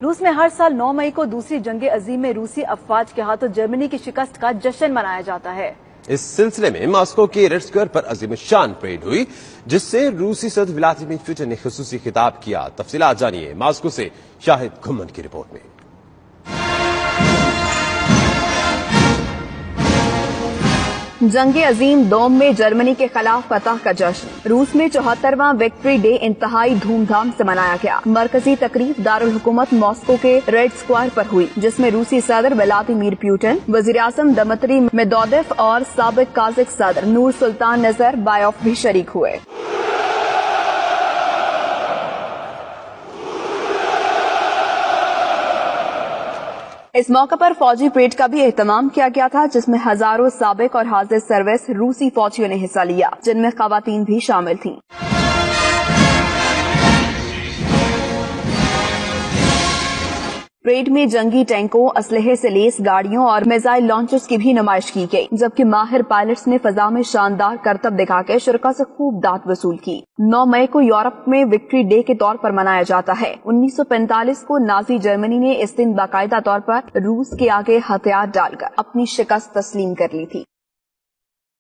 روس میں ہر سال 9 مئی کو دوسری جنگ عظیم میں روسی افواج کے ہاتھوں جرمنی کی شکست کا جشن منایا جاتا ہے۔ اس سلسلے میں ماسکو کے ریڈ اسکوائر پر عظیم شان پریڈ ہوئی، جس سے روسی صدر ولادیمیر پوٹن نے خصوصی خطاب کیا۔ تفصیلات جانیے ماسکو سے شاہد گھمن کی رپورٹ میں۔ جنگ عظیم دوم میں جرمنی کے خلاف فتح کا جشن۔ روس میں 74واں وکٹری ڈے انتہائی دھوم دھام سے منایا گیا۔ مرکزی تقریب دارالحکومت ماسکو کے ریڈ اسکوائر پر ہوئی، جس میں روسی صدر ولادیمیر پوٹن، وزیر اعظم دمتری میدودیف اور سابق قازق صدر نور سلطان نظر بایوف بھی شریک ہوئے۔ اس موقع پر فوجی پریڈ کا بھی اہتمام کیا گیا تھا، جس میں ہزاروں سابق اور حاضر سروس روسی فوجیوں نے حصہ لیا، جن میں خواتین بھی شامل تھیں۔ پریڈ میں جنگی ٹینکوں، اسلحے سے لیس گاڑیوں اور میزائل لانچرز کی بھی نمائش کی گئی، جبکہ ماہر پائلٹس نے فضا میں شاندار کرتب دکھا کے شرکاء سے خوب داد وصول کی۔ 9 مئی کو یورپ میں وکٹری ڈے کے طور پر منایا جاتا ہے۔ 1945 کو نازی جرمنی نے اس دن باقاعدہ طور پر روس کے آگے ہتھیار ڈال کر اپنی شکست تسلیم کر لی تھی۔